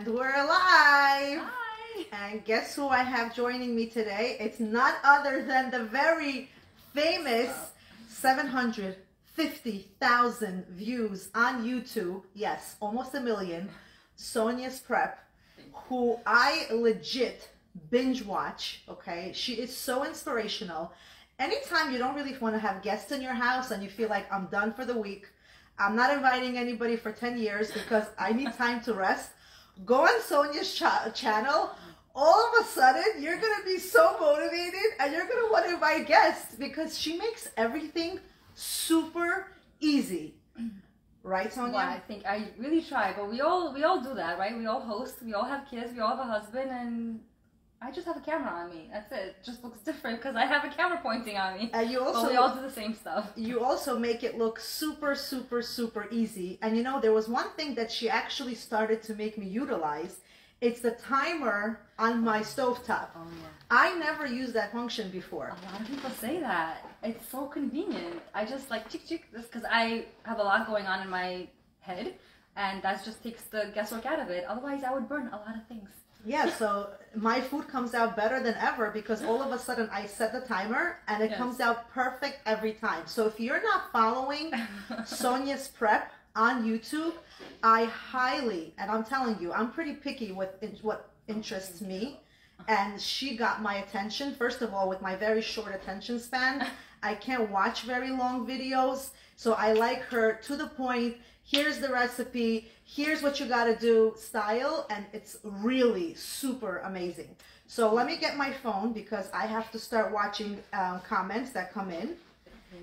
And we're live! Hi! And guess who I have joining me today? It's none other than the very famous 750,000 views on YouTube. Yes, almost a million. Sonia's Prep, who I legit binge watch, okay? She is so inspirational. Anytime you don't really want to have guests in your house and you feel like I'm done for the week, I'm not inviting anybody for 10 years because I need time to rest. Go on Sonia's channel. All of a sudden, you're going to be so motivated and you're going to want to invite guests because she makes everything super easy. Right, Sonia? Well, I think I really try, but we all do that, right? We all host, we all have kids, we all have a husband, and I just have a camera on me. That's it. It just looks different because I have a camera pointing on me. And you also, but we all do the same stuff. You also make it look super, super, super easy. And you know, there was one thing that she actually started to make me utilize. It's the timer on my stovetop. Oh, yeah. I never used that function before. A lot of people say that. It's so convenient. I just like chick chick this because I have a lot going on in my head, and that just takes the guesswork out of it. Otherwise, I would burn a lot of things. Yeah, so my food comes out better than ever because all of a sudden I set the timer and it comes out perfect every time. So if you're not following Sonia's Prep on YouTube, I highly, and I'm telling you, I'm pretty picky with what interests me. And she got my attention, first of all, with my very short attention span. I can't watch very long videos. So I like her to the point. Here's the recipe. Here's what you got to do style. And it's really super amazing. So let me get my phone because I have to start watching comments that come in.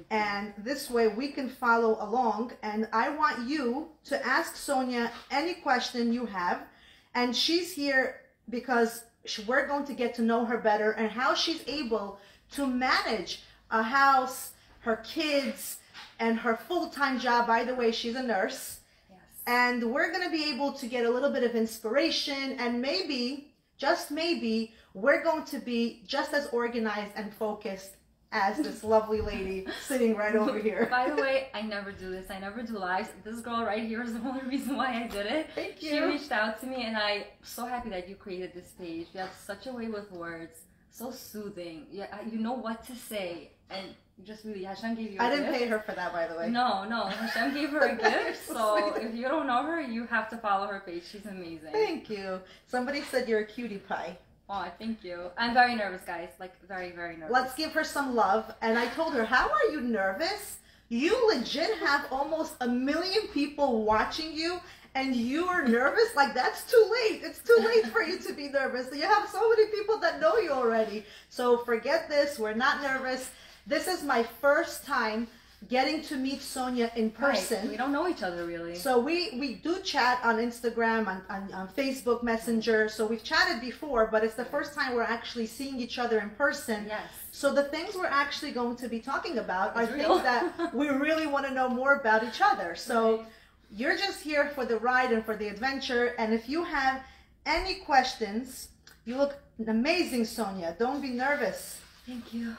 And this way we can follow along. And I want you to ask Sonia any question you have. And she's here because we're going to get to know her better and how she's able to manage a house, her kids, and her full-time job. By the way, she's a nurse. Yes. And we're going to be able to get a little bit of inspiration, and maybe, just maybe, we're going to be just as organized and focused as this lovely lady sitting right over here. By the way, I never do this. I never do lives. This girl right here is the only reason why I did it. Thank you. She reached out to me, and I'm so happy that you created this page. You have such a way with words, so soothing. You know what to say, and just really, Hashem gave you a gift. I didn't pay her for that, by the way. No, Hashem gave her a gift, so if you don't know her, you have to follow her page. She's amazing. Thank you. Somebody said you're a cutie pie. Oh, thank you. I'm very nervous, guys. Like, very, very nervous. Let's give her some love. And I told her, how are you nervous? You legit have almost 1 million people watching you and you are nervous? Like, that's too late. It's too late for you to be nervous. You have so many people that know you already. So forget this. We're not nervous. This is my first time getting to meet Sonia in person. Right. We don't know each other really. So we do chat on Instagram, on Facebook Messenger. So we've chatted before, but it's the first time we're actually seeing each other in person. Yes. So the things we're actually going to be talking about are real. things that we really want to know more about each other. So you're just here for the ride and for the adventure. And if you have any questions, you look amazing, Sonia. Don't be nervous. Thank you.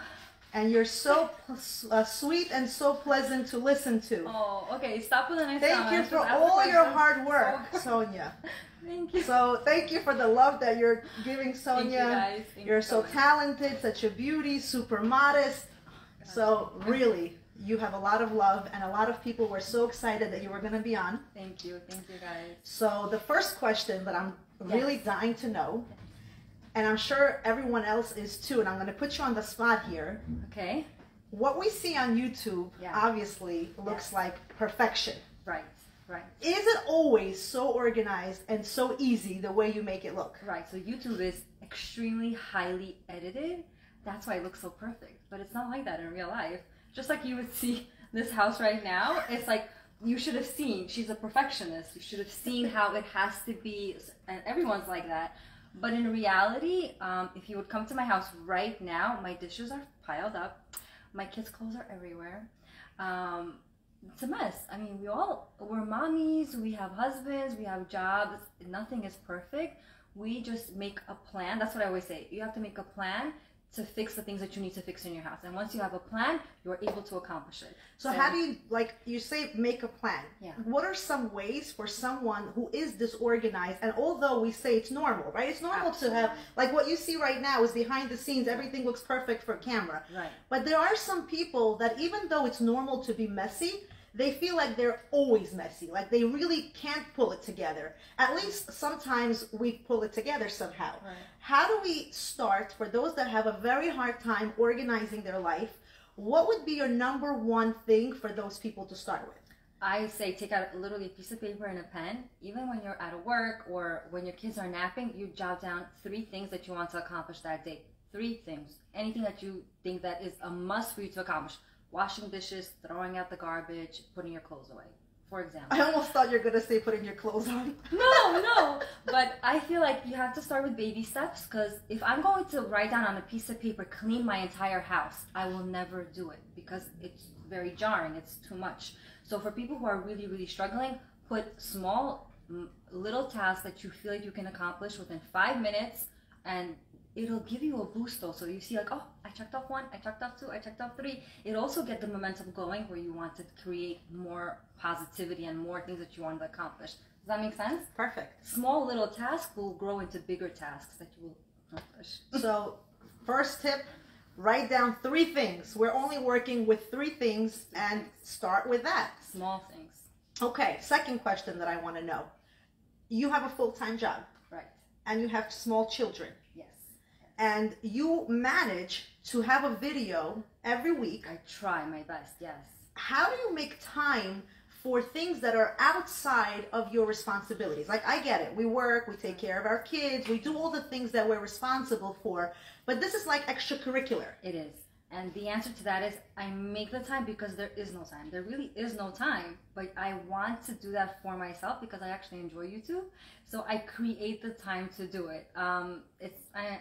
And you're so sweet and so pleasant to listen to. Oh, okay. Stop with the nice Thank you for all your hard work, Sonia. Thank you. So thank you for the love that you're giving Sonia. Thank you, guys. You're so talented, such a beauty, super modest. So really, you have a lot of love, and a lot of people were so excited that you were going to be on. Thank you guys. So the first question that I'm really dying to know, and I'm sure everyone else is too, and I'm going to put you on the spot here. Okay. What we see on YouTube obviously looks like perfection. Right. Is it always so organized and so easy the way you make it look? Right. So YouTube is extremely highly edited. That's why it looks so perfect. But it's not like that in real life. Just like you would see this house right now, it's like you should have seen. She's a perfectionist. You should have seen how it has to be, and everyone's like that. But in reality, if you would come to my house right now, my dishes are piled up. My kids' clothes are everywhere. It's a mess. I mean, we're mommies, we have husbands, we have jobs. Nothing is perfect. We just make a plan. That's what I always say. You have to make a plan to fix the things that you need to fix in your house. And once you have a plan, you're able to accomplish it. So how do you, like you say, make a plan? Yeah. What are some ways for someone who is disorganized, and although we say it's normal, right? It's normal to have, like what you see right now is behind the scenes, everything looks perfect for camera. Right. But there are some people that even though it's normal to be messy, they feel like they're always messy. Like they really can't pull it together. At least sometimes we pull it together somehow. Right. How do we start, for those that have a very hard time organizing their life, what would be your number one thing for those people to start with? I say take out literally a piece of paper and a pen. Even when you're out of work or when your kids are napping, you jot down 3 things that you want to accomplish that day. 3 things. Anything that you think that is a must for you to accomplish. Washing dishes, throwing out the garbage, putting your clothes away, for example. I almost thought you were going to say putting your clothes on. No. But I feel like you have to start with baby steps, because if I'm going to write down on a piece of paper, clean my entire house, I will never do it because it's very jarring. It's too much. So for people who are really, really struggling, put small little tasks that you feel like you can accomplish within 5 minutes, and it'll give you a boost also. You see like, oh, I checked off 1, I checked off 2, I checked off 3. It'll also get the momentum going where you want to create more positivity and more things that you want to accomplish. Does that make sense? Perfect. Small little tasks will grow into bigger tasks that you will accomplish. So first tip, write down 3 things. We're only working with 3 things and start with that. Small things. Okay, second question that I want to know. You have a full-time job. Right. And you have small children. Yes. And you manage to have a video every week. I try my best, yes. How do you make time for things that are outside of your responsibilities? Like, I get it. We work, we take care of our kids, we do all the things that we're responsible for. But this is like extracurricular. It is. And the answer to that is I make the time because there is no time. There really is no time, but I want to do that for myself because I actually enjoy YouTube. So I create the time to do it. I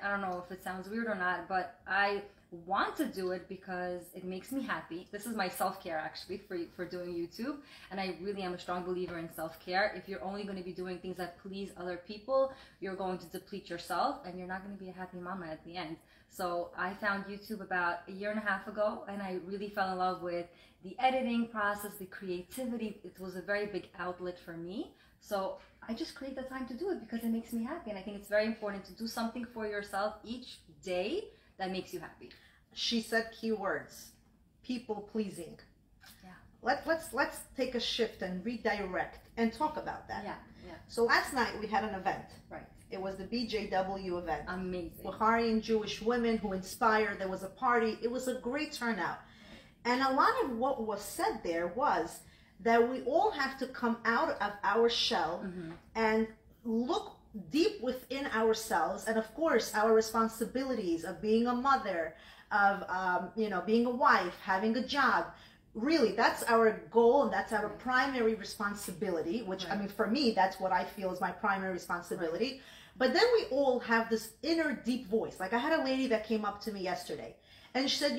don't know if it sounds weird or not, but I want to do it because it makes me happy. This is my self-care actually for doing YouTube. And I really am a strong believer in self-care. If you're only going to be doing things that please other people, you're going to deplete yourself and you're not going to be a happy mama at the end. So I found YouTube about 1.5 years ago, and I really fell in love with the editing process, the creativity. It was a very big outlet for me. So I just create the time to do it because it makes me happy. And I think it's very important to do something for yourself each day that makes you happy. She said keywords, people pleasing. Yeah. Let's take a shift and redirect and talk about that. Yeah. So last night we had an event. Right. It was the BJW event. Amazing. Bahraini Jewish women who inspired. There was a party. It was a great turnout. And a lot of what was said there was that we all have to come out of our shell and look deep within ourselves, and of course our responsibilities of being a mother, of being a wife, having a job. Really, that's our goal and that's our primary responsibility, which, I mean, for me, that's what I feel is my primary responsibility. But then we all have this inner deep voice. Like I had a lady that came up to me yesterday and she said,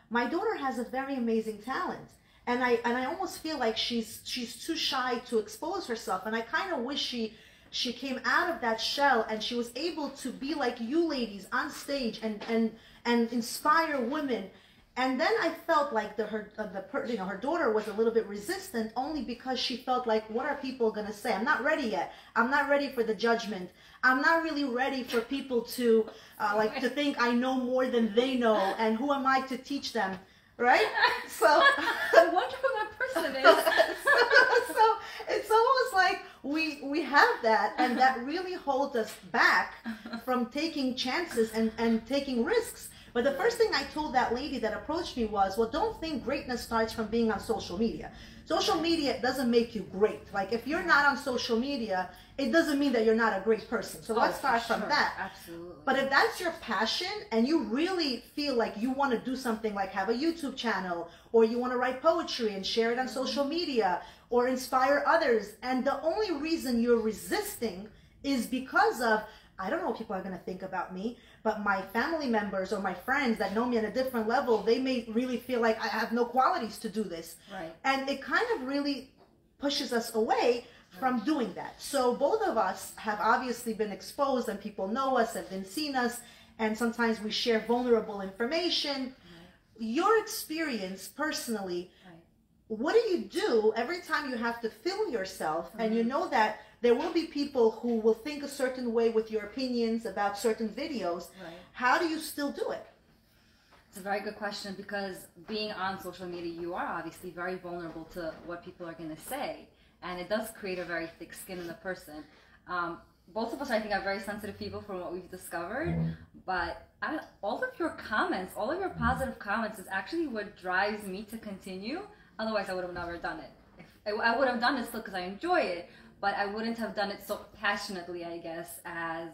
my daughter has a very amazing talent. And I almost feel like she's too shy to expose herself. And I kind of wish she came out of that shell and she was able to be like you ladies on stage and inspire women. And then I felt like her daughter was a little bit resistant, only because she felt like, what are people going to say? I'm not ready yet. I'm not ready for the judgment. I'm not really ready for people to to think I know more than they know, and who am I to teach them, right? So I wonder who that person is. So it's almost like we have that, and that really holds us back from taking chances and taking risks. But the first thing I told that lady that approached me was, well, don't think greatness starts from being on social media. Social media doesn't make you great. Like, if you're not on social media, it doesn't mean that you're not a great person. So let's start from that. Absolutely. But if that's your passion and you really feel like you want to do something like have a YouTube channel, or you want to write poetry and share it on social media, or inspire others, and the only reason you're resisting is because of, I don't know what people are going to think about me, but my family members or my friends that know me on a different level, they may really feel like I have no qualities to do this. Right. And it kind of really pushes us away from doing that. So both of us have obviously been exposed, and people know us and been seen us. and sometimes we share vulnerable information. Your experience personally, what do you do every time you have to film yourself and you know that there will be people who will think a certain way with your opinions about certain videos? How do you still do it? It's a very good question, because being on social media, you are obviously very vulnerable to what people are going to say, and it does create a very thick skin in the person. Both of us, I think, are very sensitive people from what we've discovered, but all of your comments, all of your positive comments is actually what drives me to continue. Otherwise, I would have never done it. I would have done it still because I enjoy it, but I wouldn't have done it so passionately, I guess, as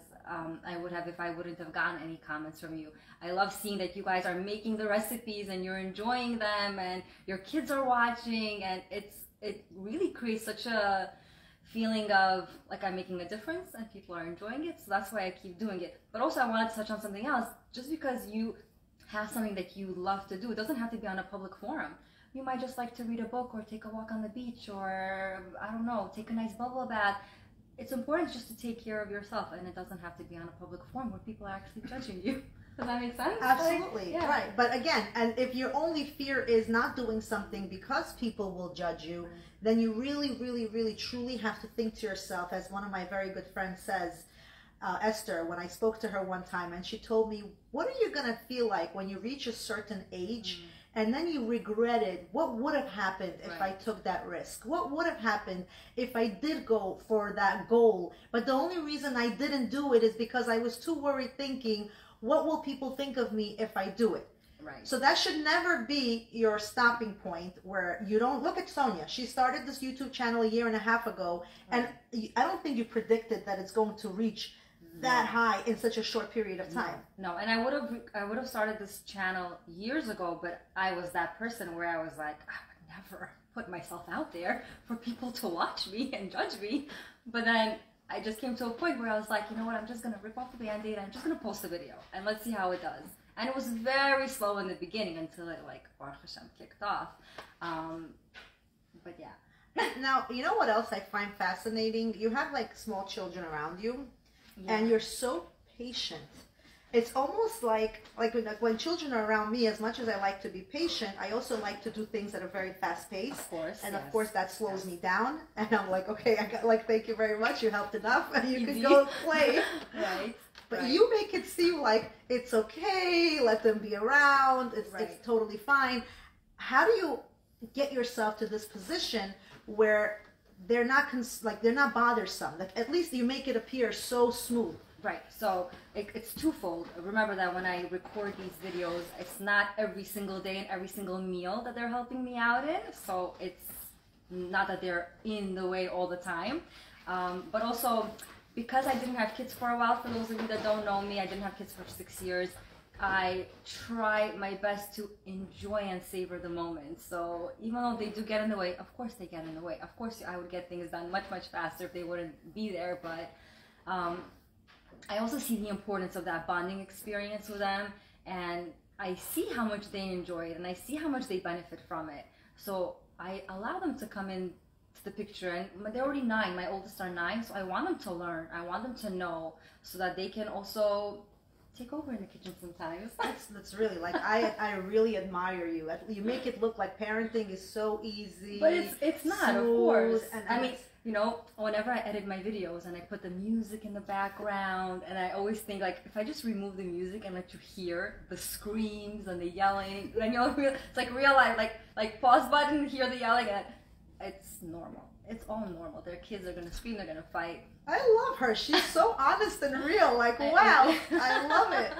I would have if I wouldn't have gotten any comments from you. I love seeing that you guys are making the recipes and you're enjoying them and your kids are watching, and it really creates such a feeling of like I'm making a difference and people are enjoying it. So that's why I keep doing it. But also I wanted to touch on something else. Just because you have something that you love to do, it doesn't have to be on a public forum. You might just like to read a book or take a walk on the beach or, I don't know, take a nice bubble bath. It's important just to take care of yourself, and it doesn't have to be on a public forum where people are actually judging you. Does that make sense? Absolutely, right. But again, and if your only fear is not doing something because people will judge you, then you really, really, really, truly have to think to yourself, as one of my very good friends says, Esther, when I spoke to her one time, and she told me, what are you going to feel like when you reach a certain age and then you regretted what would have happened if I took that risk? What would have happened if I did go for that goal? But the only reason I didn't do it is because I was too worried thinking, what will people think of me if I do it? Right. So that should never be your stopping point, where you don't look at Sonia. She started this YouTube channel 1.5 years ago, and I don't think you predicted that it's going to reach that high in such a short period of time. No, and I would have started this channel years ago, but I was that person where I was like, I would never put myself out there for people to watch me and judge me. But then I just came to a point where I was like, you know what, I'm just going to rip off the Band-Aid and I'm just going to post a video and let's see how it does. And it was very slow in the beginning until it, like, Baruch Hashem, kicked off. But yeah. Now, you know what else I find fascinating? You have, like, small children around you, and you're so patient. It's almost like when children are around me, as much as I like to be patient, I also like to do things at a very fast pace. Of course. And of course that slows me down. And I'm like, okay, thank you very much. You helped enough. And you can go play. Right. But you make it seem like it's okay. Let them be around. It's totally fine. How do you get yourself to this position where they're not they're not bothersome? Like, at least you make it appear so smooth. Right, so it's twofold. Remember that when I record these videos, it's not every single day and every single meal that they're helping me out in. So it's not that they're in the way all the time. But also, because I didn't have kids for a while, for those of you that don't know me, I didn't have kids for 6 years. I try my best to enjoy and savor the moment. So even though they do get in the way, of course they get in the way. Of course I would get things done much, much faster if they wouldn't be there. But I also see the importance of that bonding experience with them, and I see how much they enjoy it, and I see how much they benefit from it. So I allow them to come in to the picture, and they're already 9. My oldest are 9, so I want them to learn. I want them to know so that they can also take over in the kitchen sometimes. That's really, like, I really admire you. You make it look like parenting is so easy. But it's not, of course. And I mean, you know, whenever I edit my videos and I put the music in the background, and I always think, like, if I just remove the music and let you hear the screams and the yelling, then you'll it's like real life, like pause button, hear the yelling, and it's normal. It's all normal. Their kids are gonna scream, they're gonna fight. I love her. She's so honest and real. Like, wow, I love it.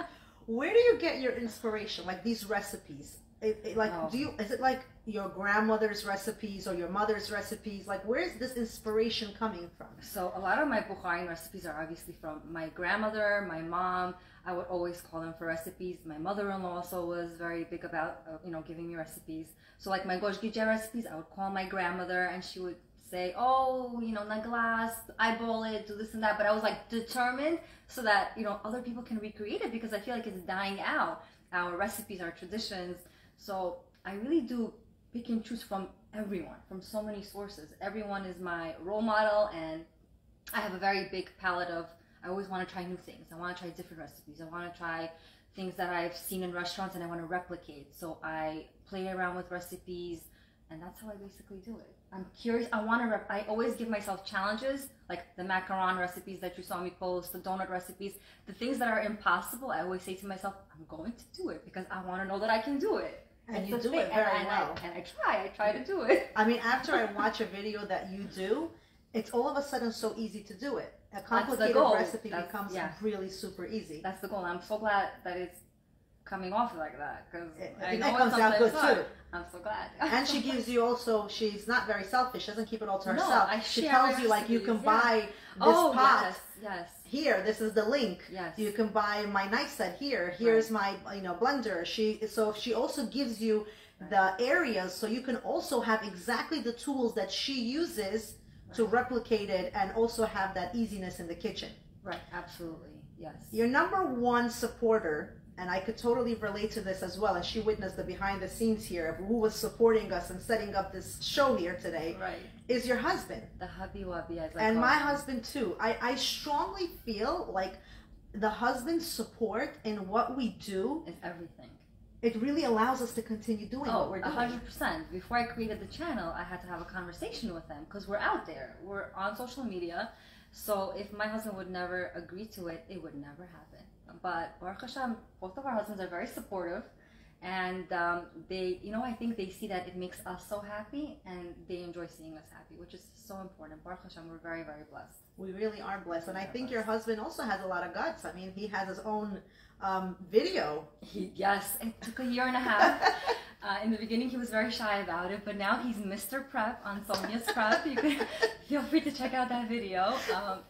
Where do you get your inspiration? Like, these recipes? Is it like your grandmother's recipes or your mother's recipes? Like, where is this inspiration coming from? So a lot of my Bukharin recipes are obviously from my grandmother, my mom. I would always call them for recipes. My mother-in-law also was very big about, giving me recipes. So like my Gosh Gija recipes, I would call my grandmother and she would say, oh, naglas, eyeball it, do this and that. But I was like determined so that, other people can recreate it, because I feel like it's dying out. Our recipes, our traditions. So I really do pick and choose from everyone, from so many sources. Everyone is my role model, and I have a very big palette of I always want to try new things. I want to try different recipes. I want to try things that I've seen in restaurants and I want to replicate. So I play around with recipes, and that's how I basically do it. I'm curious. I always give myself challenges, like the macaron recipes that you saw me post, the donut recipes, the things that are impossible. I always say to myself, I'm going to do it because I want to know that I can do it. And you do it very well. I try to do it. I mean, after I watch a video that you do, it's all of a sudden so easy to do it. A complicated recipe becomes really super easy. That's the goal. I'm so glad that it's coming off like that, because I know it comes out good too. I'm so glad. And she gives you also, she's not very selfish. She doesn't keep it all to herself. She share tells you, like, you can buy this pot. Yes. Here, this is the link. Yes. You can buy my knife set here. Here's my, blender. She also gives you the areas, so you can also have exactly the tools that she uses to replicate it and also have that easiness in the kitchen. Right, absolutely, yes. Your number one supporter, and I could totally relate to this as well, and she witnessed the behind the scenes here of who was supporting us and setting up this show here today, is your husband. The hubby wubby, as I and call my him. husband too. I strongly feel like the husband's support in what we do is everything. It really allows us to continue doing what we're doing. 100%. Before I created the channel, I had to have a conversation with him because we're out there. We're on social media. So if my husband would never agree to it, it would never happen. But Baruch Hashem, both of our husbands are very supportive. And they, I think they see that it makes us so happy and they enjoy seeing us happy, which is so important. Baruch Hashem, we're very, very blessed. We really are blessed. And I think your husband also has a lot of guts. I mean, he has his own video. Yes, it took a year and a half. In the beginning, he was very shy about it, but now he's Mr. Prep on Sonia's Prep. You can feel free to check out that video.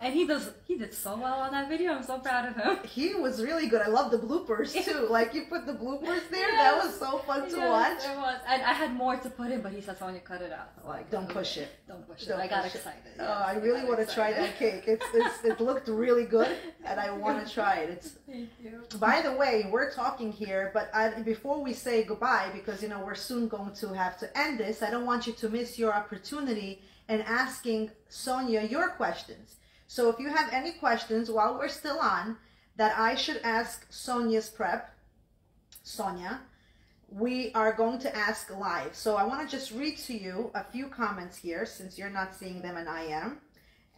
And he did so well on that video. I'm so proud of him. He was really good. I love the bloopers too. Like, you put the bloopers there. That was so fun to watch. It was. And I had more to put in, but he said, Sonia, cut it out. Like, don't push it. Don't push it. I got excited. Yes, I really want to try that cake. It looked really good, and I want to try it. Thank you. By the way, we're talking here, but before we say goodbye, because we're soon going to have to end this, I don't want you to miss your opportunity in asking Sonia your questions. So if you have any questions while we're still on that I should ask Sonia's Prep, Sonia, we are going to ask live. So I want to just read to you a few comments here, since you're not seeing them and I am.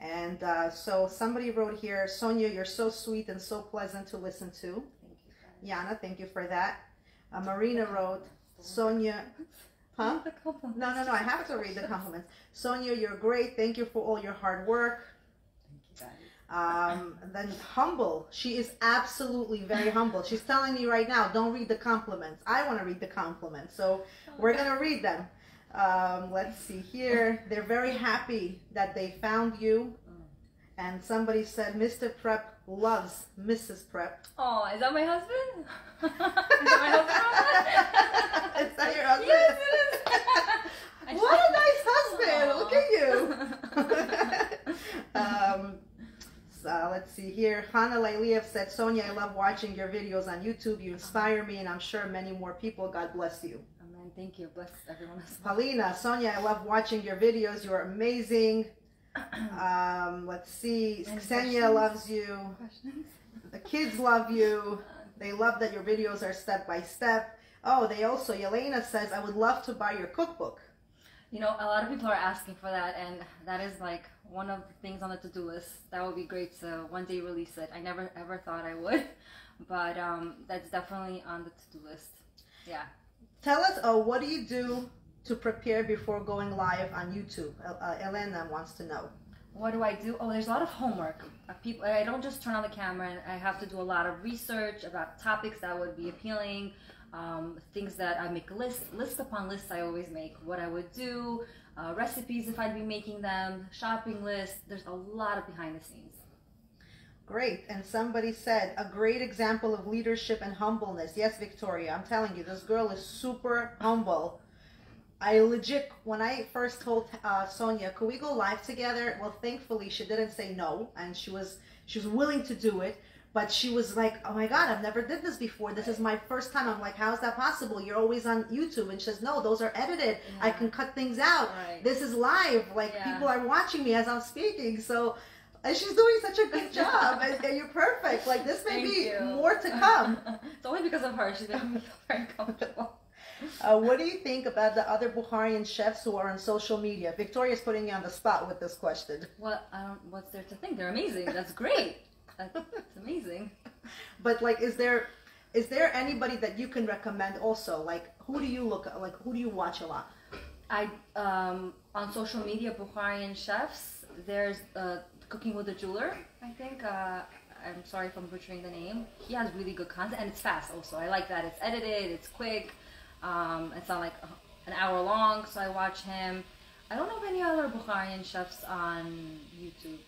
And so somebody wrote here, Sonia, you're so sweet and so pleasant to listen to. Thank you. Yana, thank you for that. Marina wrote, Sonia, huh? No, I have to read the compliments. Sonia, you're great. Thank you for all your hard work. Thank you, guys. Then humble. She is absolutely very humble. She's telling me right now, don't read the compliments. I want to read the compliments. So we're going to read them. Let's see here. They're very happy that they found you. And somebody said, Mr. Prep loves Mrs. Prep. Oh, is that my husband? Is that my husband? Is that your husband? Yes, it is. What a nice husband. Look at you. So let's see here. Hannah Lailiev said, Sonia, I love watching your videos on YouTube. You inspire me, and I'm sure many more people. God bless you. Amen. Thank you. Bless everyone else. Paulina, Sonia, I love watching your videos. You're amazing. Let's see. Ksenia loves you. Questions? The kids love you. They love that your videos are step by step. Oh, they also, Yelena says, I would love to buy your cookbook. A lot of people are asking for that, and that is like one of the things on the to-do list. That would be great to one day release it. I never ever thought I would, but that's definitely on the to-do list. Yeah. Tell us, what do you do to prepare before going live on YouTube? Elena wants to know. What do I do? Oh, there's a lot of homework. I don't just turn on the camera, and I have to do a lot of research about topics that would be appealing, things that I make list upon lists I always make, what I would do, recipes if I'd be making them, shopping lists. There's a lot of behind the scenes. Great. And somebody said, a great example of leadership and humbleness. Yes, Victoria, I'm telling you, this girl is super humble. I legit, when I first told Sonia, could we go live together? Well, thankfully, she didn't say no, and she was willing to do it. But she was like, oh my God, I've never did this before. This is my first time. I'm like, how is that possible? You're always on YouTube. And she says, no, those are edited. Yeah. I can cut things out. Right. This is live. Like, people are watching me as I'm speaking. So, and she's doing such a good job. You're perfect. Like, this may Thank be you. more to come. It's only because of her. She's making me feel very comfortable. What do you think about the other Bukharian chefs who are on social media? Victoria's putting you on the spot with this question. Well, what's there to think? They're amazing. That's great. That's amazing. But like, is there anybody that you can recommend also? Like, who do you look at? Like, who do you watch a lot? On social media, Bukharian chefs, there's Cooking with a Jeweler, I think. I'm sorry if I'm butchering the name. He has really good content, and it's fast also. I like that. It's edited, it's quick. It's not like an hour long, so I watch him. I don't know of any other Bukharian chefs on YouTube.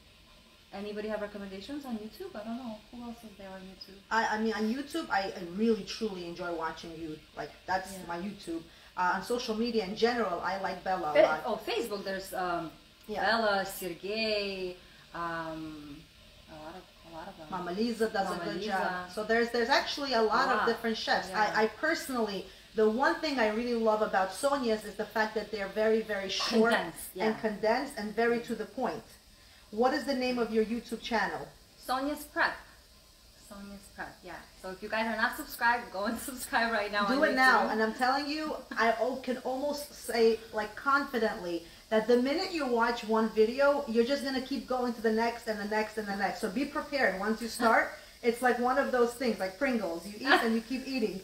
Anybody have recommendations on YouTube? I don't know. Who else is there on YouTube? I mean, on YouTube, I really, truly enjoy watching you. Like, that's my YouTube. On social media in general, I like Bella a lot. Oh, Facebook, there's Bella, Sergey, a lot of them. Mama Lisa does a good job. So there's actually a lot of different chefs. Yeah. I personally, the one thing I really love about Sonia's is the fact that they're very, very short and condensed and very to the point. What is the name of your YouTube channel? Sonia's Prep. Sonia's Prep, yeah. So if you guys are not subscribed, go and subscribe right now. Do it now. And I'm telling you, I can almost say, like, confidently, that the minute you watch one video, you're just going to keep going to the next and the next and the next. So be prepared. Once you start, it's like one of those things, like Pringles. You eat and you keep eating.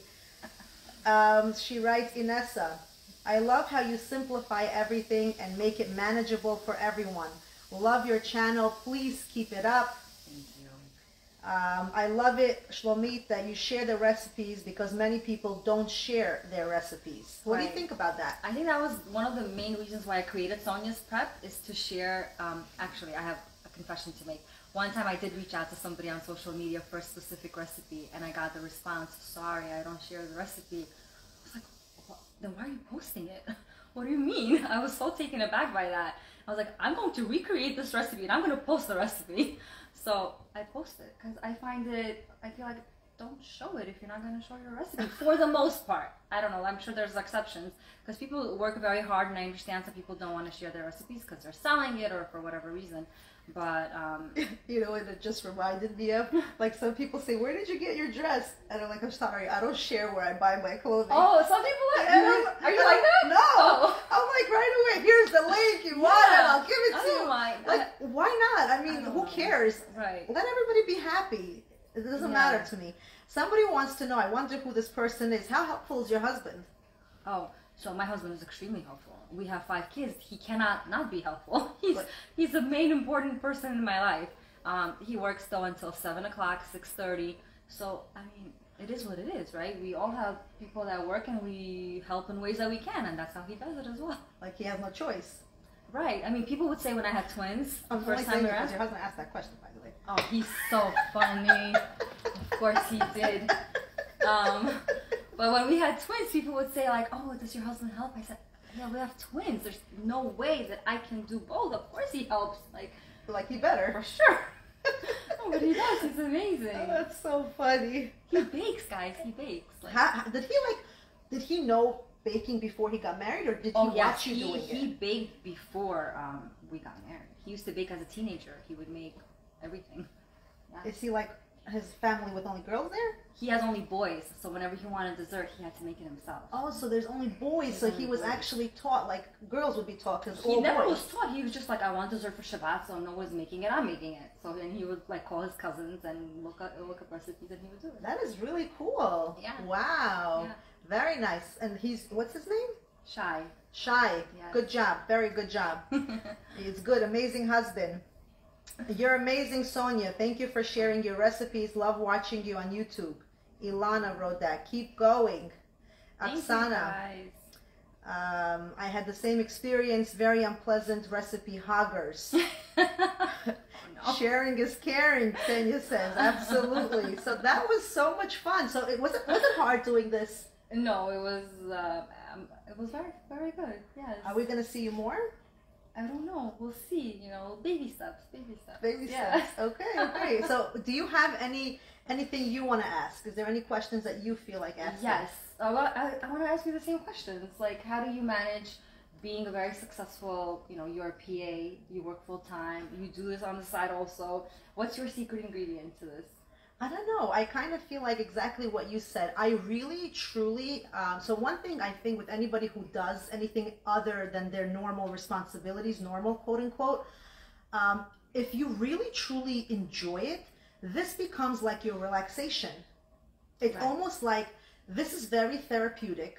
She writes, Inessa, I love how you simplify everything and make it manageable for everyone. Love your channel. Please keep it up. Thank you. I love it, Shlomit, that you share the recipes because many people don't share their recipes. What do you think about that? I think that was one of the main reasons why I created Sonia's Prep, is to share. Actually, I have a confession to make. One time I did reach out to somebody on social media for a specific recipe, and I got the response, sorry, I don't share the recipe. I was like, well, then why are you posting it? What do you mean? I was so taken aback by that. I was like, I'm going to recreate this recipe and I'm going to post the recipe. So I post it because I feel like, don't show it if you're not going to show your recipe for the most part. I don't know. I'm sure there's exceptions because people work very hard, and I understand some people don't want to share their recipes because they're selling it or for whatever reason. But you know, it just reminded me of, like, some people say, where did you get your dress? And I'm like, I'm sorry, I don't share where I buy my clothing. Oh, some people are you like that? No. Oh. I'm like, right away, here's the link, you want it, I'll give it to you. Mind. Like, why not? I mean, who cares? Right. Let everybody be happy. It doesn't matter to me. Somebody wants to know, I wonder who this person is. How helpful is your husband? Oh, so my husband is extremely helpful. We have 5 kids. He cannot not be helpful. He's the main important person in my life. He works though until 7 o'clock, 6:30. So I mean, it is what it is, right? We all have people that work, and we help in ways that we can, and that's how he does it as well. Like, he has no choice. Right. I mean, people would say when I had twins, I'm first time around. Your husband asked that question, by the way. Oh, he's so funny. Of course he did. But when we had twins, people would say like, "Oh, does your husband help?" I said, "Yeah, we have twins. There's no way that I can do both. Of course he helps. Like he better for sure." Oh, but he does. He's amazing. Oh, that's so funny. He bakes, guys. He bakes. Did he know baking before he got married, or did he watch you doing it? He baked before we got married. He used to bake as a teenager. He would make everything. Yeah. Is he like his family with only girls there? He has only boys, so whenever he wanted dessert, he had to make it himself. Oh, so there's only boys, so he was actually taught, like girls would be taught, because he never was taught. He was just like, I want dessert for Shabbat, so no one's making it, I'm making it. So then he would like call his cousins and look up recipes, and he would do it. That is really cool. Yeah. Wow. Yeah. Very nice. And what's his name? Shy. Shy. Yes. Good job. Very good job. It's good. Amazing husband. You're amazing, Sonia. Thank you for sharing your recipes. Love watching you on YouTube. Ilana wrote that. Keep going. Oksana. I had the same experience. Very unpleasant recipe hoggers. No. Sharing is caring, Sonia says. Absolutely. So that was so much fun. So was it hard doing this? No, it was very, very good. Yes. Are we gonna see you more? I don't know. We'll see. You know, baby steps. Baby steps. Okay. So, do you have anything you want to ask? Is there any questions that you feel like asking? Yes. I want to ask you the same questions. Like, how do you manage being a very successful, you're a PA, you work full time, you do this on the side also. What's your secret ingredient to this? I don't know. I kind of feel like exactly what you said. I really, truly, so one thing I think with anybody who does anything other than their normal responsibilities, normal quote unquote, if you really, truly enjoy it, this becomes like your relaxation. It's almost like this is very therapeutic.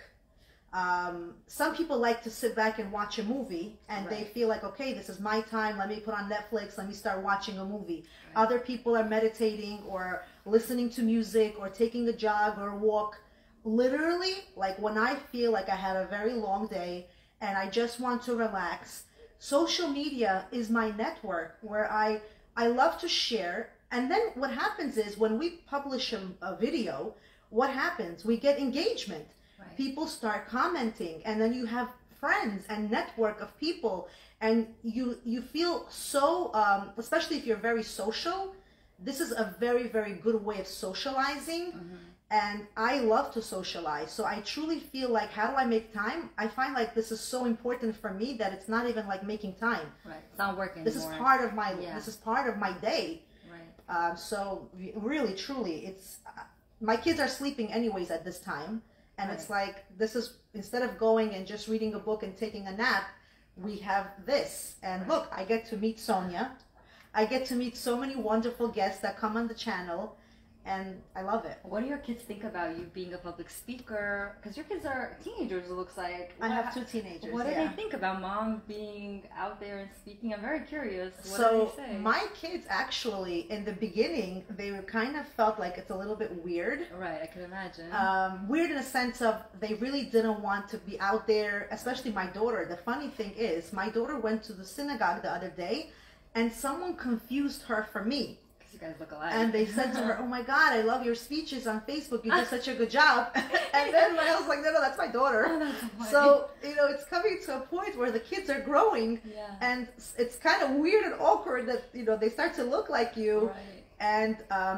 Some people like to sit back and watch a movie and they feel like, okay, this is my time. Let me put on Netflix. Let me start watching a movie. Other people are meditating or listening to music or taking a jog or a walk. Literally, like when I feel like I had a very long day and I just want to relax, social media is my network where I love to share. And then what happens is when we publish a video, what happens? We get engagement. People start commenting, and then you have friends and network of people, and you feel so, especially if you're very social, this is a very, very good way of socializing. And I love to socialize, so I truly feel like, how do I make time? I find like this is so important for me that it's not even like making time. It's not working This anymore. is part of my this is part of my day. So really, truly, it's my kids are sleeping anyways at this time. And it's like, this is, instead of going and just reading a book and taking a nap, we have this. And look, I get to meet Sonia. I get to meet so many wonderful guests that come on the channel. And I love it. What do your kids think about you being a public speaker? Because your kids are teenagers, it looks like. I have 2 teenagers. What do they think about mom being out there and speaking? I'm very curious. What So do they say? my kids actually, in the beginning, they kind of felt like it's a little bit weird. I can imagine. Weird in a sense of they really didn't want to be out there, especially my daughter. The funny thing is, my daughter went to the synagogue the other day, and someone confused her for me. You guys look alike. And they said to her, oh my God, I love your speeches on Facebook. You did such a good job. And then I was like, no, that's my daughter. So, it's coming to a point where the kids are growing. And it's kind of weird and awkward that, they start to look like you. And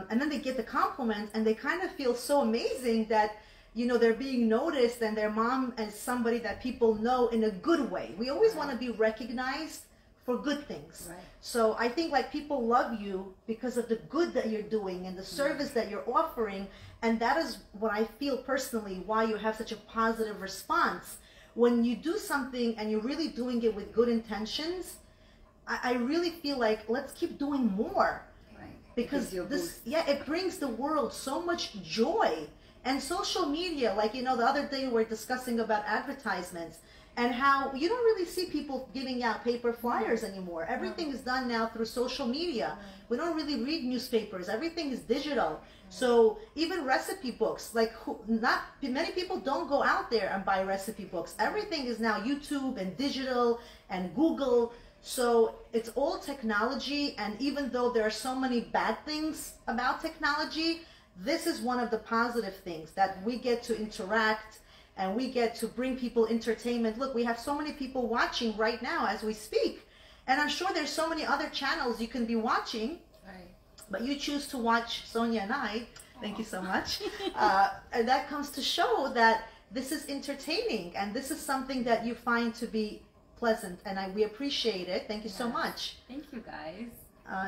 then they get the compliment and they kind of feel so amazing that, they're being noticed and their mom is somebody that people know in a good way. We always want to be recognized for good things. So I think like people love you because of the good that you're doing and the service that you're offering. And that is what I feel personally why you have such a positive response. When you do something and you're really doing it with good intentions, I really feel like let's keep doing more. Because this, it brings the world so much joy. And social media, like, the other day we were discussing about advertisements. And how you don't really see people giving out paper flyers anymore. Everything is done now through social media. We don't really read newspapers. Everything is digital. So even recipe books, like not many people don't go out there and buy recipe books. Everything is now YouTube and digital and Google. So it's all technology. And even though there are so many bad things about technology, this is one of the positive things that we get to interact. And we get to bring people entertainment. Look, we have so many people watching right now as we speak. And I'm sure there's so many other channels you can be watching. But you choose to watch Sonia and I. Thank you so much. And that comes to show that this is entertaining. And this is something that you find to be pleasant. And we appreciate it. Thank you so much. Thank you, guys.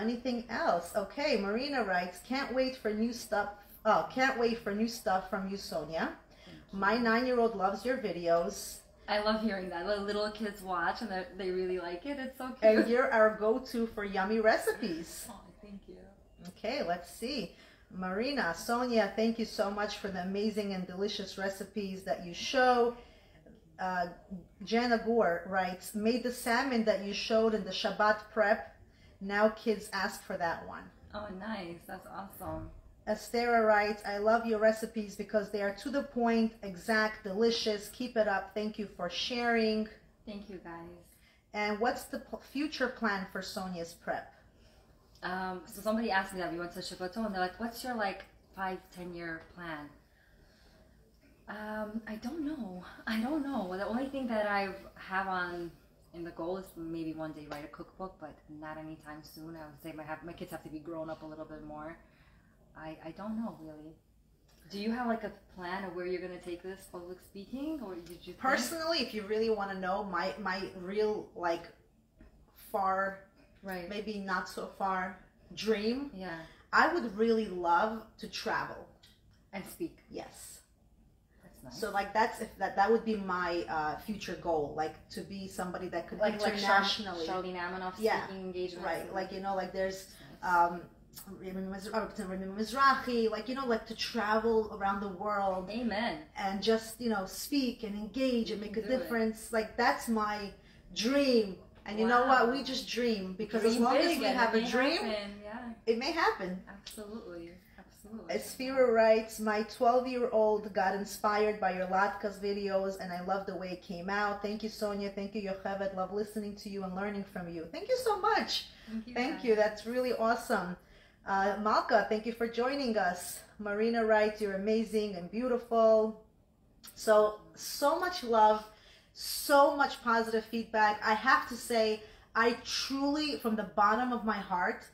Anything else? Okay, Marina writes, can't wait for new stuff. Can't wait for new stuff from you, Sonia. My 9-year-old loves your videos. I love hearing that. The little kids watch and they really like it. It's so cute. And you're our go-to for yummy recipes. Oh, thank you. Okay, let's see. Marina, Sonia, thank you so much for the amazing and delicious recipes that you show. Jana Gore writes, made the salmon that you showed in the Shabbat prep. Now kids ask for that one. Oh, nice. That's awesome. Estera writes, I love your recipes because they are to the point, exact, delicious. Keep it up. Thank you for sharing. Thank you, guys. And what's the future plan for Sonia's prep? So somebody asked me that we went to Shabbat, and they're like, what's your 5-10 year plan? I don't know. The only thing that I have in the goal is maybe one day write a cookbook, but not anytime soon. I would say my kids have to be grown up a little bit more. I don't know, really. Do you have like a plan of where you're going to take this public speaking, or did you Personally, if you really want to know, my real like far, right, maybe not so far dream, yeah, I would really love to travel and speak. Yes. That's nice. So like that would be my future goal, like to be somebody that could internationally. Like Charlene Amanoff yeah, speaking engagements. Right, like like there's Mizrahi, like like to travel around the world. Amen. And just speak and engage and make a difference. Like that's my dream. And you know what? We just dream, because as long as we have a dream, it may happen. Absolutely. Esfira writes, my 12-year-old got inspired by your Latkes videos, and I love the way it came out. Thank you, Sonia. Thank you, Yocheved. Love listening to you and learning from you. Thank you so much. Thank you. That's really awesome. Malka, thank you for joining us. Marina writes, you're amazing and beautiful. So much love, so much positive feedback. I have to say, I truly, from the bottom of my heart,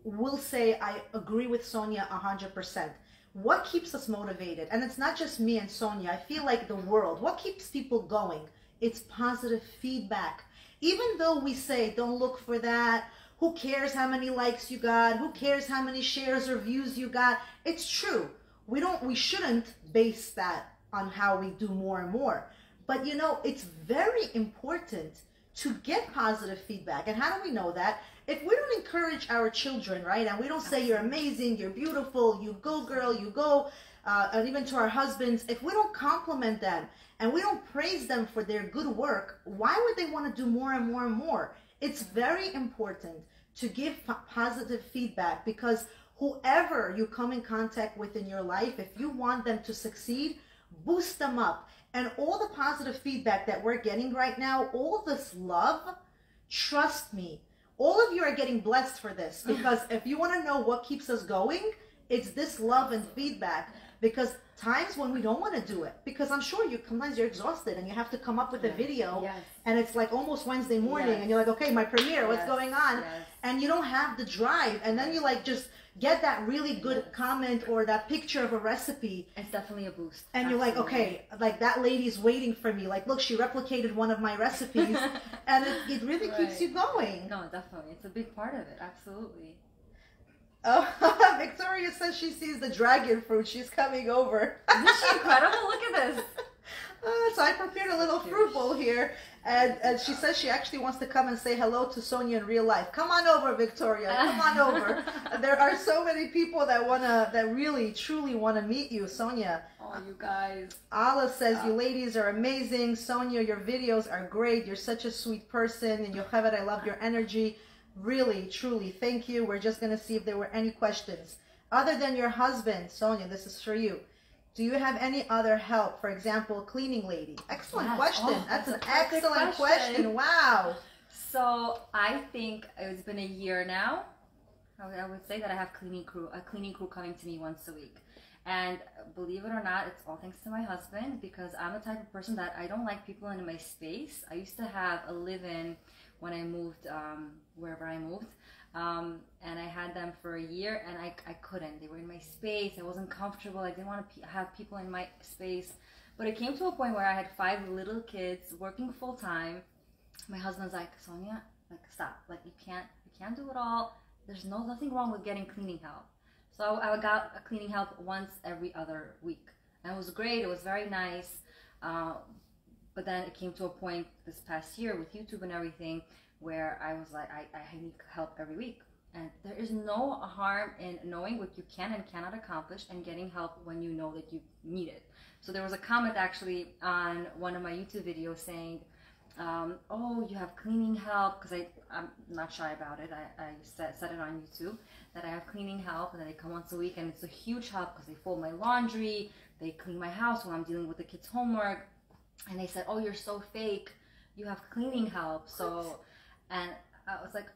will say I agree with Sonia 100%. What keeps us motivated? And it's not just me and Sonia. I feel like the world. What keeps people going? It's positive feedback. Even though we say, don't look for that. Who cares how many likes you got? Who cares how many shares or views you got? It's true. We shouldn't base that on how we do more and more. But it's very important to get positive feedback. And how do we know that? If we don't encourage our children, right, and we don't say you're amazing, you're beautiful, you go girl, you go, and even to our husbands, if we don't compliment them and we don't praise them for their good work, why would they want to do more and more and more? It's very important to give positive feedback, because whoever you come in contact with in your life, if you want them to succeed, boost them up. And all the positive feedback that we're getting right now, all this love, trust me, all of you are getting blessed for this, because if you want to know what keeps us going, it's this love and feedback. Because times when we don't want to do it, because I'm sure sometimes you're exhausted and you have to come up with a video, and it's like almost Wednesday morning, and you're like, okay, my premiere, what's going on? And you don't have the drive, and then you like just get that really good comment or that picture of a recipe. It's definitely a boost. And you're like, okay, like that lady's waiting for me. Like, look, she replicated one of my recipes. And it really keeps you going. No, definitely. It's a big part of it. Absolutely. Oh, Victoria says she sees the dragon fruit. She's coming over. Isn't she incredible? Look at this. So I prepared a little fruit bowl here, and she says she actually wants to come and say hello to Sonia in real life. Come on over, Victoria. Come on over. There are so many people that really, truly want to meet you, Sonia. Oh, you guys. Allah says, you ladies are amazing. Sonia, your videos are great. You're such a sweet person. And Yocheved, I love your energy. Really, truly, thank you. We're just going to see if there were any questions. Other than your husband, Sonia, this is for you. Do you have any other help? For example, cleaning lady. Excellent question. Oh, that's an excellent question. Wow. So I think it's been a year now. I would say that I have a cleaning crew coming to me once a week. And believe it or not, it's all thanks to my husband, because I'm the type of person that I don't like people in my space. I used to have a live-in when I moved, wherever I moved. And I had them for a year, and I couldn't. They were in my space. I wasn't comfortable. I didn't want to have people in my space. But it came to a point where I had 5 little kids working full time. My husband's like, Sonia, like, stop. Like, you can't do it all. There's nothing wrong with getting cleaning help. So I got a cleaning help once every other week. And it was great. It was very nice. But then it came to a point this past year with YouTube and everything where I was like, I need help every week. And there is no harm in knowing what you can and cannot accomplish and getting help when you know that you need it. So there was a comment actually on one of my YouTube videos saying, oh, you have cleaning help, because I'm not shy about it. I said it on YouTube that I have cleaning help, and that they come once a week, and it's a huge help because they fold my laundry, they clean my house when I'm dealing with the kids' homework. And they said, oh, you're so fake, you have cleaning help. So, and I was like,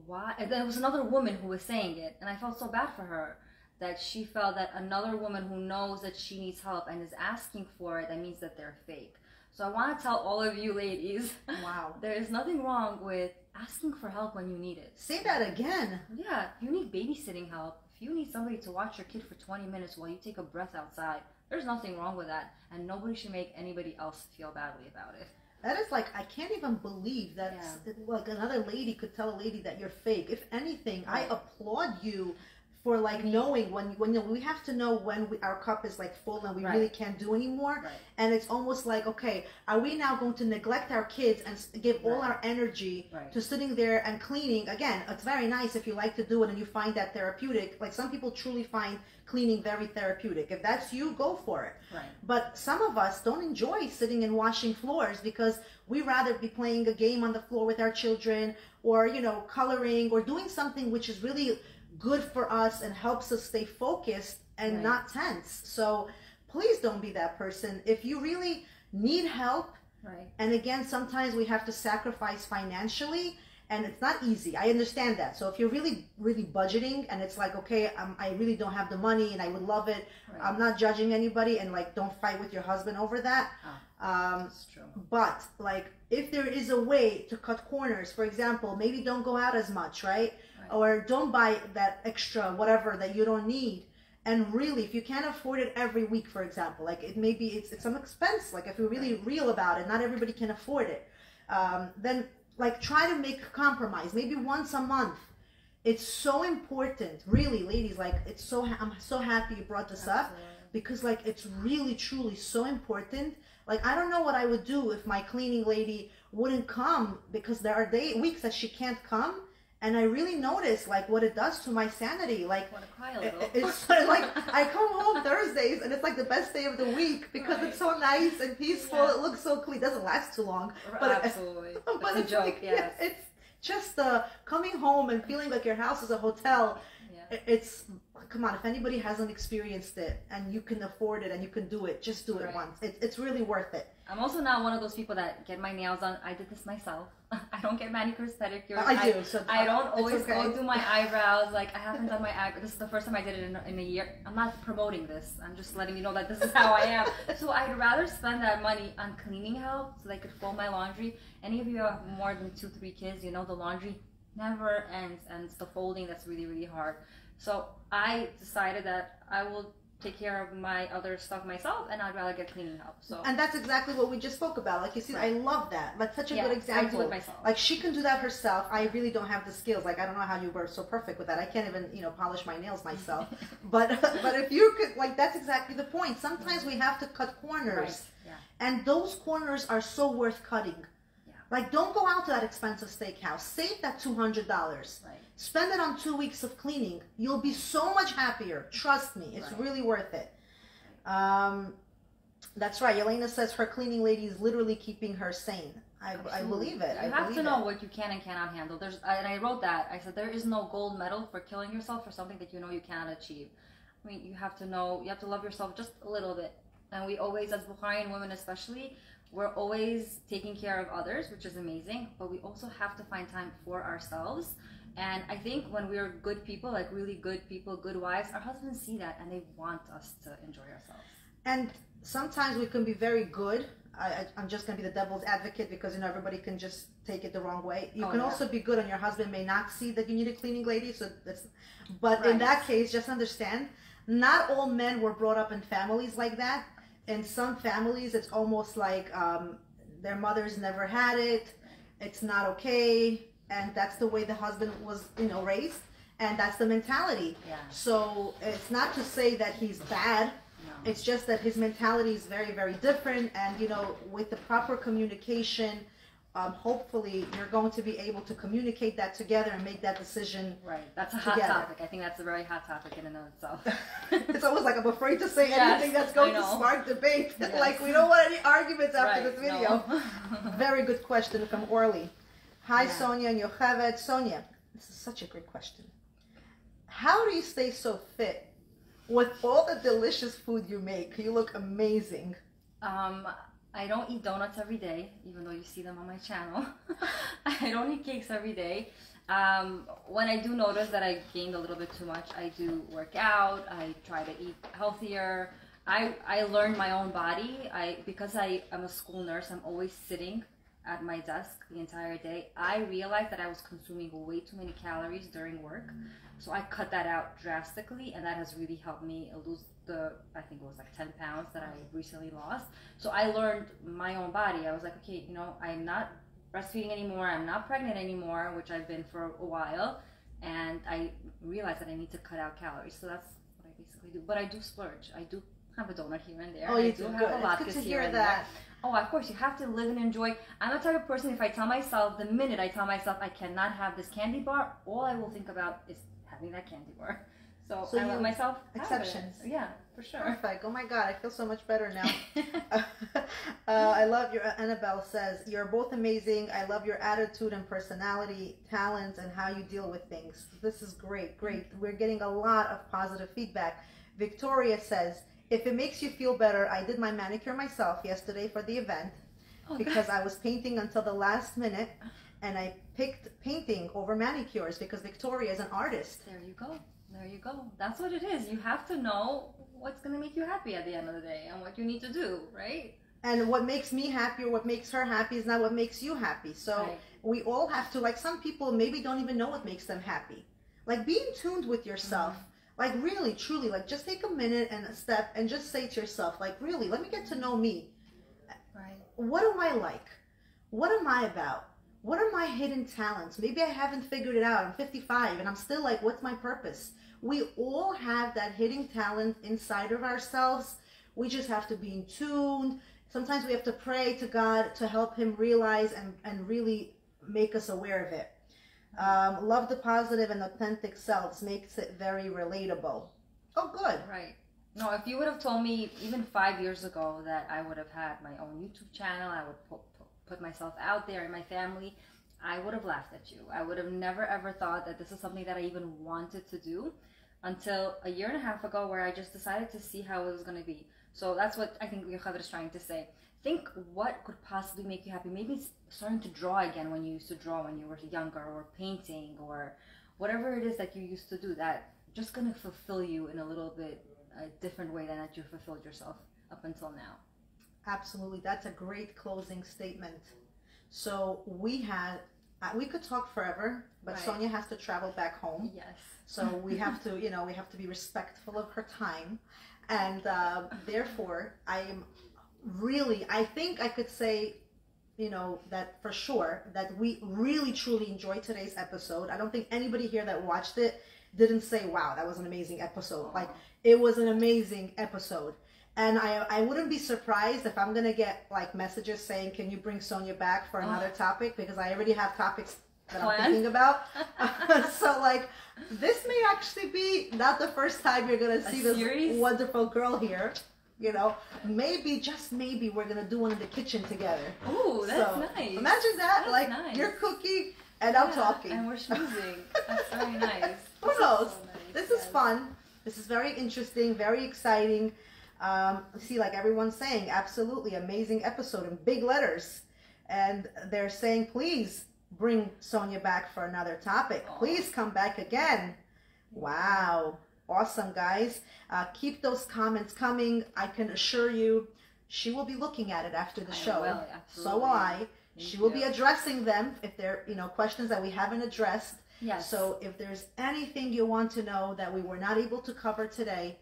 why? And there was another woman who was saying it, and I felt so bad for her, that she felt that another woman who knows that she needs help and is asking for it, that means that they're fake. So I want to tell all of you ladies, wow, there is nothing wrong with asking for help when you need it. Say that again. Yeah, if you need babysitting help, If you need somebody to watch your kid for 20 minutes while you take a breath outside, there's nothing wrong with that. And nobody should make anybody else feel badly about it. That is like, I can't even believe that like another lady could tell a lady that you're fake. If anything, I applaud you for like knowing when we have to know when our cup is like full and we really can't do anymore. And it's almost like, okay, are we now going to neglect our kids and give all our energy to sitting there and cleaning? Again, it's very nice if you like to do it and you find that therapeutic. Like some people truly find cleaning very therapeutic. If that's you, go for it. But some of us don't enjoy sitting and washing floors because we rather be playing a game on the floor with our children, or coloring, or doing something which is really good for us and helps us stay focused and not tense. So please don't be that person. If you really need help, and again, sometimes we have to sacrifice financially, and it's not easy. I understand that. So if you're really budgeting and it's like, okay, I really don't have the money and I would love it, I'm not judging anybody, and like, don't fight with your husband over that. That's true. But like, if there is a way to cut corners, for example, maybe don't go out as much, or don't buy that extra whatever that you don't need. And really, if you can't afford it every week, for example, like it's some expense. Like if you're really real about it, not everybody can afford it. Then like try to make a compromise, maybe once a month. It's so important, really, ladies. Like I'm so happy you brought this up, because like it's really truly so important. Like I don't know what I would do if my cleaning lady wouldn't come, because there are weeks that she can't come. And I really notice like what it does to my sanity. Like, I want to cry a little. It's like I come home Thursdays and it's like the best day of the week because it's so nice and peaceful. It looks so clean. It doesn't last too long. But absolutely. But it's a joke, like, yes. It's just coming home and feeling like your house is a hotel. It's, come on, if anybody hasn't experienced it and you can afford it and you can do it, just do it once. It's really worth it. I'm also not one of those people that get my nails done. I did this myself. I don't get manicures, pedicures. I do. So I don't always go do my eyebrows. Like I haven't done my eyebrows. This is the first time I did it in a year. I'm not promoting this. I'm just letting you know that this is how I am. So I'd rather spend that money on cleaning help so they could fold my laundry. Any of you have more than 2-3 kids, the laundry never ends, and it's the folding that's really, really hard. So I decided that I will take care of my other stuff myself, and I'd rather get cleaning help. So, and that's exactly what we just spoke about. Like you see, I love that. That's such a good example. I do it myself. Like she can do that herself. I really don't have the skills. Like I don't know how you were so perfect with that. I can't even polish my nails myself. but if you could, like that's exactly the point. Sometimes we have to cut corners, and those corners are so worth cutting. Like, don't go out to that expensive steakhouse. Save that $200. Spend it on 2 weeks of cleaning. You'll be so much happier. Trust me. It's really worth it. That's right. Yelena says her cleaning lady is literally keeping her sane. I believe it. You have to know what you can and cannot handle. And I wrote that. I said, there is no gold medal for killing yourself for something that you know you cannot achieve. I mean, you have to know, you have to love yourself just a little bit. And we always, as Bukharian women especially, we're always taking care of others, which is amazing, but we also have to find time for ourselves. And I think when we're good people, like really good people, good wives, our husbands see that and they want us to enjoy ourselves. And sometimes we can be very good. I'm just going to be the devil's advocate because, everybody can just take it the wrong way. You can also be good and your husband may not see that you need a cleaning lady. But in that case, just understand, not all men were brought up in families like that. In some families, it's almost like their mothers never had it. It's not okay. And that's the way the husband was, raised. And that's the mentality. So it's not to say that he's bad. No. It's just that his mentality is very, very different. And, with the proper communication, hopefully you're going to be able to communicate that together and make that decision. That's a hot topic. I think that's a very hot topic in and of itself. It's almost like I'm afraid to say anything that's going to spark debate. Like we don't want any arguments after this video. Very good question from Orly. Hi, Sonia and Yocheved. Sonia, this is such a great question. How do you stay so fit with all the delicious food you make? You look amazing. I don't eat donuts every day, even though you see them on my channel. I don't eat cakes every day. When I do notice that I gained a little bit too much, I do work out. I try to eat healthier. I learned my own body. Because I am a school nurse, I'm always sitting. at my desk the entire day, I realized that I was consuming way too many calories during work. So I cut that out drastically, and that has really helped me lose I think it was like 10 pounds that I recently lost. So I learned my own body. I was like, okay, you know, I'm not breastfeeding anymore. I'm not pregnant anymore, which I've been for a while. And I realized that I need to cut out calories. So that's what I basically do. But I do splurge. I do have a donut here and there. Oh, you do have a latkes here and there. Oh, of course, you have to live and enjoy. I'm the type of person, if I tell myself, the minute I tell myself I cannot have this candy bar, all I will think about is having that candy bar. So I let myself exceptions. Yeah, for sure. Perfect. Oh my God, I feel so much better now. I love your, Annabelle says, you're both amazing. I love your attitude and personality, talents, and how you deal with things. This is great, great. We're getting a lot of positive feedback. Victoria says, if it makes you feel better, I did my manicure myself yesterday for the event because I was painting until the last minute, and I picked painting over manicures because Victoria is an artist. There you go. There you go. That's what it is. You have to know what's going to make you happy at the end of the day and what you need to do, right? And what makes me happy or what makes her happy is not what makes you happy. So we all have to, like, some people maybe don't even know what makes them happy. Like, be in tune with yourself. Like, really, truly, like, just take a minute and a step and just say to yourself, like, really, let me get to know me. Right. What do I like? What am I about? What are my hidden talents? Maybe I haven't figured it out. I'm 55 and I'm still like, what's my purpose? We all have that hidden talent inside of ourselves. We just have to be in tune. Sometimes we have to pray to God to help him realize and really make us aware of it. Love the positive and authentic selves makes it very relatable. Oh, good. Right. No, if you would have told me even 5 years ago that I would have had my own YouTube channel, I would put myself out there in my family, I would have laughed at you. I would have never ever thought that this is something that I even wanted to do until a year and a half ago, where I just decided to see how it was going to be. So that's what I think Yocheved is trying to say. Think what could possibly make you happy. Maybe it's starting to draw again when you used to draw when you were younger, or painting, or whatever it is that you used to do that just going to fulfill you in a little bit a different way than that you fulfilled yourself up until now. Absolutely. That's a great closing statement. So we could talk forever, but Sonia has to travel back home. Yes. So we have to, you know, we have to be respectful of her time. And therefore, I think I could say, you know, that for sure, that we really, truly enjoyed today's episode. I don't think anybody here that watched it didn't say, wow, that was an amazing episode. Like, it was an amazing episode. And I wouldn't be surprised if I'm going to get, like, messages saying, can you bring Sonia back for another topic? Because I already have topics that I'm thinking about. So, like, this may actually be not the first time you're going to see this wonderful girl here. You know, maybe, just maybe, we're going to do one in the kitchen together. Ooh, that's nice. Imagine that. That's like, nice. You're cooking and I'm talking. And we're schmoozing. That's very nice. Who knows? So nice. This is fun. This is very interesting, very exciting. See, like everyone's saying, absolutely amazing episode in big letters. And they're saying, please bring Sonia back for another topic. Please come back again. Wow. Awesome, guys. Keep those comments coming. I can assure you she will be looking at it after the show. Will, so will I. She will be addressing them if they're, you know, questions that we haven't addressed. Yes. So if there's anything you want to know that we were not able to cover today,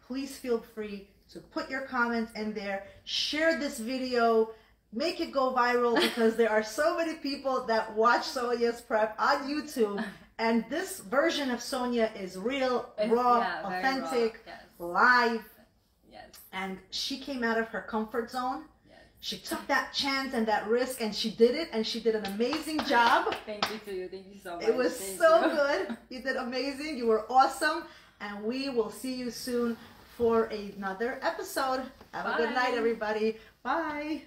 please feel free to put your comments in there. Share this video. Make it go viral, because there are so many people that watch Sonia's prep on YouTube. And this version of Sonia is real, raw, authentic, live. Yes. And she came out of her comfort zone. Yes. She took that chance and that risk, and she did it, and she did an amazing job. Thank you to you. Thank you so much. It was so good. You did amazing. You were awesome. And we will see you soon for another episode. Have a good night, everybody. Bye.